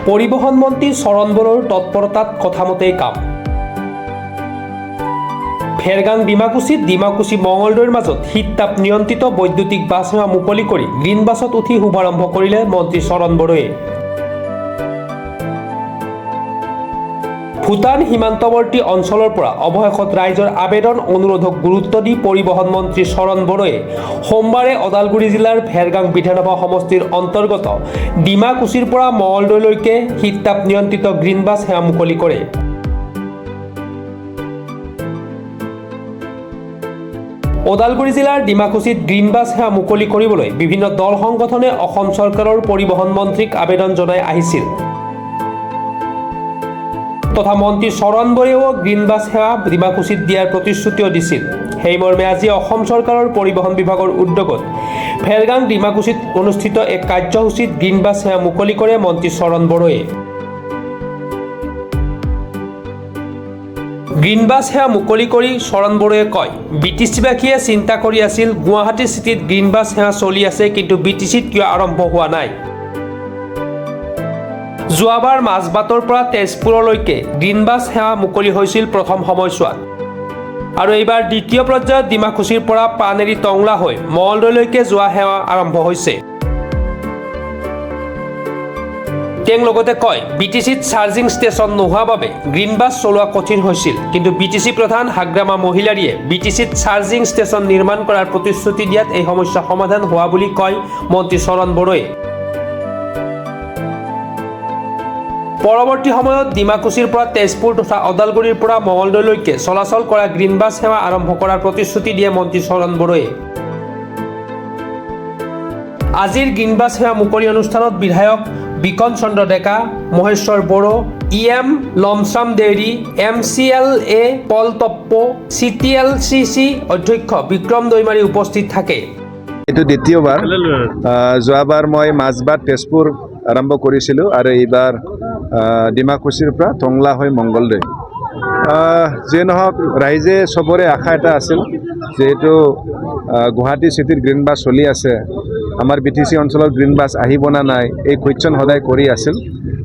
পৰিবহণ মন্ত্ৰী চৰণ বড়োৰ তৎপৰতাত কথামতেই কাম। ফেৰগাং ডিমাকুচি মঙলদৈৰ মাজত শীততাপ নিয়ন্ত্ৰিত বৈদ্যুতিক বাছ সেৱা মুকলি কৰি গ্ৰীণ বাছত উঠি শুভাৰম্ভ কৰিলে মন্ত্ৰী চৰণ বড়োৱে। ভূটান সীমান্তৱৰ্তী অঞ্চলৰ পৰা অৱশেষত ৰাইজৰ আবেদন অনুৰোধক গুৰুত্ব দি পৰিবহণ মন্ত্ৰী চৰণ বড়োৱে সোমবাৰে ওদালগুৰি জিলাৰ ভেৰগাং বিধানসভা সমষ্টিৰ অন্তৰ্গত ডিমাকুচিৰ পৰা মঙলদৈলৈকে শীততাপ নিয়ন্ত্ৰিত গ্ৰীণ বাছ সেৱা মুকলি কৰে। ওদালগুৰি জিলাৰ ডিমাকুচিত গ্ৰীণ বাছ সেৱা মুকলি কৰিবলৈ বিভিন্ন দল সংগঠনে অসম চৰকাৰৰ পৰিবহণ মন্ত্ৰীক আবেদন জনাই আহিছিল তথা মন্ত্ৰী চৰণ বড়োৱেও গ্ৰীণ বাছ সেৱা ডিমাকুচিত দিয়াৰ প্ৰতিশ্ৰুতিও দিছিল। সেই মৰ্মে আজি অসম চৰকাৰৰ পৰিবহণ বিভাগৰ উদ্যোগত ভেৰগাং ডিমাকুচিত অনুষ্ঠিত এক কাৰ্যসূচীত গ্ৰীণ বাছ সেৱা মুকলি কৰে মন্ত্ৰী চৰণ বড়োৱে। গ্ৰীণ বাছ সেৱা মুকলি কৰি চৰণ বড়োৱে কয়, বিটিচিবাসীয়ে চিন্তা কৰি আছিল গুৱাহাটী চিটিত গ্ৰীণ বাছ সেৱা চলি আছে, কিন্তু বিটিচিত কিয় আৰম্ভ হোৱা নাই। যোৱাবাৰ মাজবাটৰ পৰা তেজপুৰলৈকে গ্ৰীণ বাছ সেৱা মুকলি হৈছিল প্ৰথম সময়ছোৱাত, আৰু এইবাৰ দ্বিতীয় পৰ্যায়ত ডিমাকুচিৰ পৰা পানেৰী টংলা হৈ মঙলদৈলৈকে যোৱা সেৱা আৰম্ভ হৈছে। তেওঁ লগতে কয়, বিটিচিত চাৰ্জিং ষ্টেচন নোহোৱা বাবে গ্ৰীণ বাছ চলোৱা কঠিন হৈছিল, কিন্তু বিটিচি প্ৰধান হাগ্ৰামা মহিলাৰীয়ে বিটিচিত চাৰ্জিং ষ্টেচন নিৰ্মাণ কৰাৰ প্ৰতিশ্ৰুতি দিয়াত এই সমস্যা সমাধান হোৱা বুলি কয় মন্ত্ৰী চৰণ বড়োৱে। পৰৱৰ্তী সময়ত ডিমাকুচিৰ পৰা তেজপুৰ তথা ওদালগুৰিৰ পৰা মঙলদৈলৈকে চলাচল কৰা গ্ৰীণ বাছ সেৱা আৰম্ভ কৰাৰ প্ৰতিশ্ৰুতি দিয়ে মন্ত্ৰী চৰণ বড়োৱে। আজিৰ গ্ৰীণ বাছ সেৱা মুকলি অনুষ্ঠানত বিধায়ক বিকন চন্দ্ৰ ডেকা, মহেশ্বৰ বড়ো, EM লমচাম ডেইৰী, MCLA পল টপ্পো, CTLCC অধ্যক্ষ বিক্ৰম দৈমাৰী উপস্থিত থাকে। এইটো দ্বিতীয়বাৰ। যোৱাবাৰ মই মাজবাট তেজপুৰ আৰম্ভ কৰিছিলোঁ আৰু এইবাৰ ডিমাকুচিৰ পৰা টংলা হৈ মংগলদৈ। যিয়ে নহওক, ৰাইজে চবৰে আশা এটা আছিল, যিহেতু গুৱাহাটী চিটিত গ্ৰীণ বাছ চলি আছে, আমাৰ BTC অঞ্চলত গ্ৰীণ বাছ আহিব না নাই এই কুৱেশ্যন সদায় কৰি আছিল।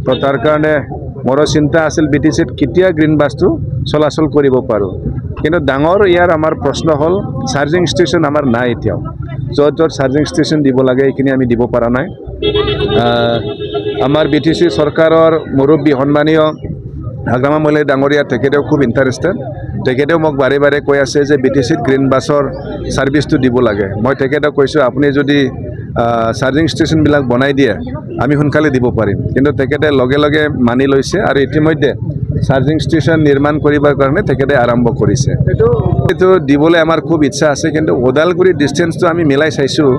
তো তাৰ কাৰণে মোৰো চিন্তা আছিল BTCত কেতিয়া গ্ৰীণ বাছটো চলাচল কৰিব পাৰোঁ। কিন্তু ডাঙৰ ইয়াৰ আমাৰ প্ৰশ্ন হ'ল চাৰ্জিং ষ্টেচন আমাৰ নাই এতিয়াও। য'ত য'ত চাৰ্জিং ষ্টেচন দিব লাগে এইখিনি আমি দিব পৰা নাই। আমাৰ BTC চৰকাৰৰ মুৰব্বী সন্মানীয় হাগ্ৰামা মহিলা ডাঙৰীয়া, তেখেতেও খুব ইণ্টাৰেষ্টেড। তেখেতেও মোক বাৰে বাৰে কৈ আছে যে BTCত গ্ৰীণ বাছৰ ছাৰ্ভিচটো দিব লাগে। মই তেখেতক কৈছোঁ, আপুনি যদি চাৰ্জিং ষ্টেচনবিলাক বনাই দিয়ে আমি সোনকালে দিব পাৰিম। কিন্তু তেখেতে লগে লগে মানি লৈছে আৰু ইতিমধ্যে চাৰ্জিং ষ্টেচন নিৰ্মাণ কৰিবৰ কাৰণে তেখেতে আৰম্ভ কৰিছে। এইটো দিবলৈ আমাৰ খুব ইচ্ছা আছে, কিন্তু ওদালগুৰি ডিষ্টেঞ্চটো আমি মিলাই চাইছোঁ,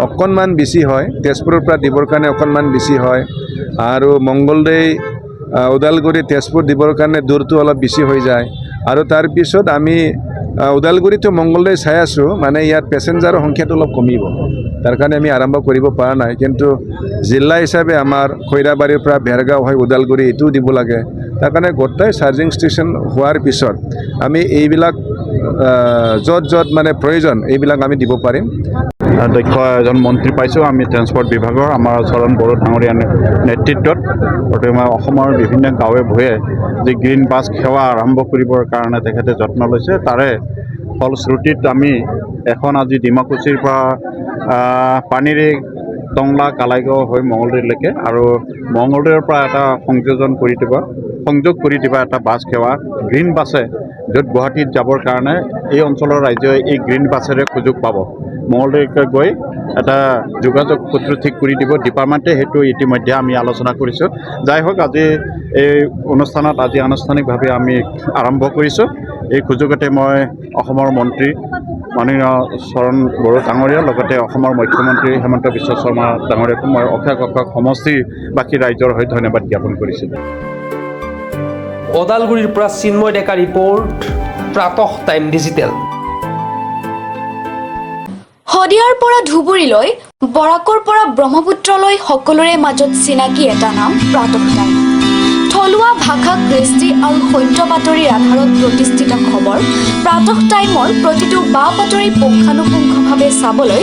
অকণমান বেছি হয়। তেজপুৰৰ পৰা দিবৰ কাৰণে অকণমান বেছি হয়, আৰু মংগলদৈ ওদালগুৰি তেজপুৰ দিবৰ কাৰণে দূৰটো অলপ বেছি হৈ যায়। আৰু তাৰপিছত আমি ওদালগুৰিটো মংগলদৈ চাই আছোঁ, মানে ইয়াত পেচেঞ্জাৰৰ সংখ্যাটো অলপ কমিব, তাৰ কাৰণে আমি আৰম্ভ কৰিব পৰা নাই। কিন্তু জিলা হিচাপে আমাৰ খৈৰাবাৰীৰ পৰা ভেৰগাঁও হৈ ওদালগুৰি এইটোও দিব লাগে। তাৰ কাৰণে গোটেই চাৰ্জিং ষ্টেচন হোৱাৰ পিছত আমি এইবিলাক য'ত য'ত মানে প্ৰয়োজন এইবিলাক আমি দিব পাৰিম। দক্ষ এজন মন্ত্ৰী পাইছোঁ আমি ট্ৰেন্সপৰ্ট বিভাগৰ, আমাৰ চৰণ বড়ো ডাঙৰীয়াৰ নেতৃত্বত। বৰ্তমান অসমৰ বিভিন্ন গাঁৱে ভূঞে যি গ্ৰীণ বাছ সেৱা আৰম্ভ কৰিবৰ কাৰণে তেখেতে যত্ন লৈছে, তাৰে ফলশ্ৰুতিত আমি এখন আজি ডিমাকুচিৰ পৰা পানেৰী টংলা কালাইগাঁও হৈ মঙলদৈলৈকে আৰু মঙলদৈৰ পৰা এটা সংযোগ কৰি দিবা এটা বাছ সেৱা গ্ৰীণ বাছে, য'ত গুৱাহাটীত যাবৰ কাৰণে এই অঞ্চলৰ ৰাইজে এই গ্ৰীণ বাছেৰে সুযোগ পাব। মঙলদৈকে গৈ এটা যোগাযোগ সূত্ৰ ঠিক কৰি দিব ডিপাৰ্টমেণ্টে, সেইটো ইতিমধ্যে আমি আলোচনা কৰিছোঁ। যাই হওক, আজি এই অনুষ্ঠানত আজি আনুষ্ঠানিকভাৱে আমি আৰম্ভ কৰিছোঁ। এই সুযোগতে মই অসমৰ মন্ত্ৰী মাননীয় চৰণ বড়ো ডাঙৰীয়াৰ লগতে অসমৰ মুখ্যমন্ত্ৰী হেমন্ত বিশ্ব শৰ্মা ডাঙৰীয়াকো মই অশেষ সমষ্টিবাসী ৰাইজৰ হৈ ধন্যবাদ জ্ঞাপন কৰিছিলোঁ। ওদালগুৰিৰ পৰা চিন্ময় ডেকা ৰিপৰ্ট, প্ৰাতঃ টাইম ডিজিটেল। শদিয়াৰ পৰা ধুবুৰীলৈ, বৰাকৰ পৰা ব্ৰহ্মপুত্ৰলৈ সকলোৰে মাজত চিনাকি এটা নাম প্ৰাতঃ টাইম। থলুৱা ভাষা, কৃষ্টি আৰু সত্য বাতৰিৰ আধাৰত প্ৰতিষ্ঠিত খবৰ প্ৰাতঃ টাইমৰ প্ৰতিটো বা বাতৰি পুংখানুপুংখভাৱে চাবলৈ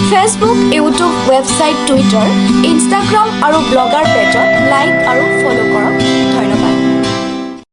Facebook, YouTube, website, Twitter, Instagram আৰু ব্লগাৰ পেজত লাইক আৰু